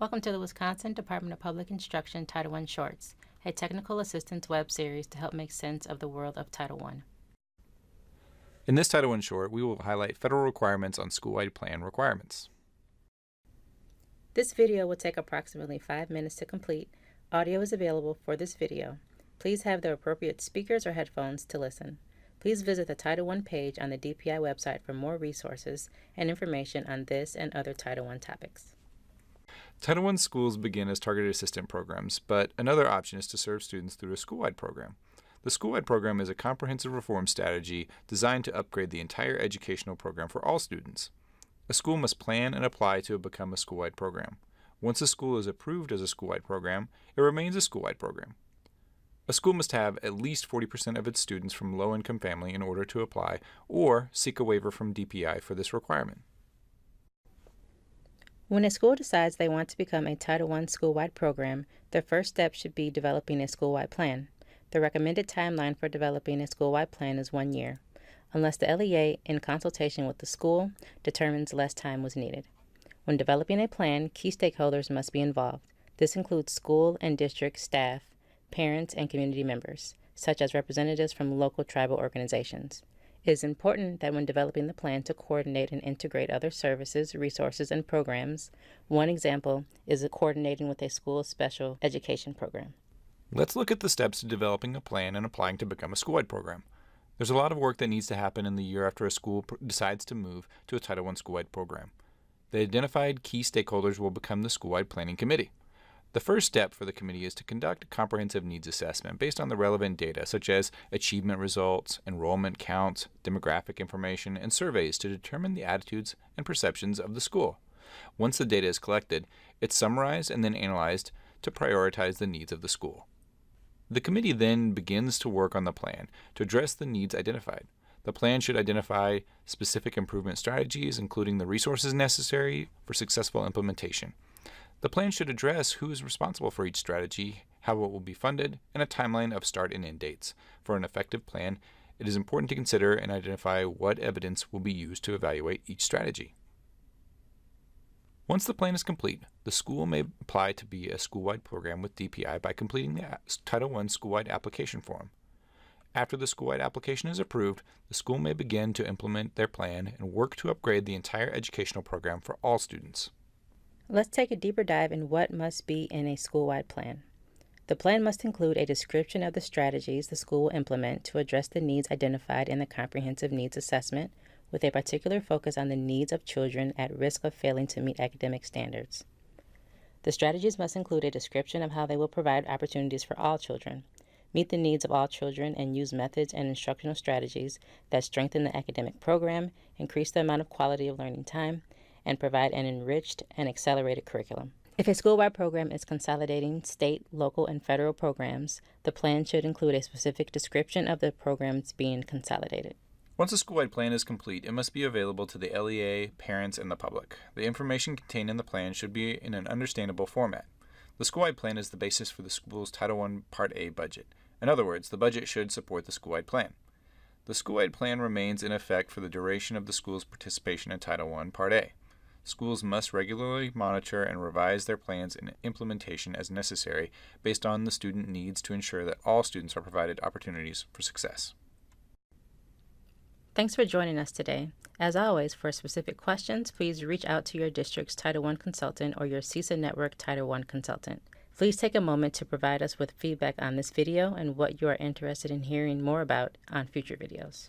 Welcome to the Wisconsin Department of Public Instruction Title I Shorts, a technical assistance web series to help make sense of the world of Title I. In this Title I short, we will highlight federal requirements on school-wide plan requirements. This video will take approximately 5 minutes to complete. Audio is available for this video. Please have the appropriate speakers or headphones to listen. Please visit the Title I page on the DPI website for more resources and information on this and other Title I topics. Title I schools begin as targeted assistant programs, but another option is to serve students through a school-wide program. The school-wide program is a comprehensive reform strategy designed to upgrade the entire educational program for all students. A school must plan and apply to become a school-wide program. Once a school is approved as a school-wide program, it remains a school-wide program. A school must have at least 40% of its students from low-income family in order to apply or seek a waiver from DPI for this requirement. When a school decides they want to become a Title I school-wide program, their first step should be developing a school-wide plan. The recommended timeline for developing a school-wide plan is 1 year, unless the LEA, in consultation with the school, determines less time was needed. When developing a plan, key stakeholders must be involved. This includes school and district staff, parents, and community members, such as representatives from local tribal organizations. It is important that when developing the plan to coordinate and integrate other services, resources, and programs. One example is coordinating with a school's special education program. Let's look at the steps to developing a plan and applying to become a school-wide program. There's a lot of work that needs to happen in the year after a school decides to move to a Title I school-wide program. The identified key stakeholders will become the school-wide planning committee. The first step for the committee is to conduct a comprehensive needs assessment based on the relevant data such as achievement results, enrollment counts, demographic information, and surveys to determine the attitudes and perceptions of the school. Once the data is collected, it's summarized and then analyzed to prioritize the needs of the school. The committee then begins to work on the plan to address the needs identified. The plan should identify specific improvement strategies, including the resources necessary for successful implementation. The plan should address who is responsible for each strategy, how it will be funded, and a timeline of start and end dates. For an effective plan, it is important to consider and identify what evidence will be used to evaluate each strategy. Once the plan is complete, the school may apply to be a school-wide program with DPI by completing the Title I school-wide application form. After the school-wide application is approved, the school may begin to implement their plan and work to upgrade the entire educational program for all students. Let's take a deeper dive in what must be in a school-wide plan. The plan must include a description of the strategies the school will implement to address the needs identified in the comprehensive needs assessment, with a particular focus on the needs of children at risk of failing to meet academic standards. The strategies must include a description of how they will provide opportunities for all children, meet the needs of all children, and use methods and instructional strategies that strengthen the academic program, increase the amount of quality of learning time, and provide an enriched and accelerated curriculum. If a school-wide program is consolidating state, local, and federal programs, the plan should include a specific description of the programs being consolidated. Once a school-wide plan is complete, it must be available to the LEA, parents, and the public. The information contained in the plan should be in an understandable format. The school-wide plan is the basis for the school's Title I Part A budget. In other words, the budget should support the school-wide plan. The school-wide plan remains in effect for the duration of the school's participation in Title I Part A. Schools must regularly monitor and revise their plans and implementation as necessary based on the student needs to ensure that all students are provided opportunities for success. Thanks for joining us today. As always, for specific questions, please reach out to your district's Title I consultant or your CISA Network Title I consultant. Please take a moment to provide us with feedback on this video and what you are interested in hearing more about on future videos.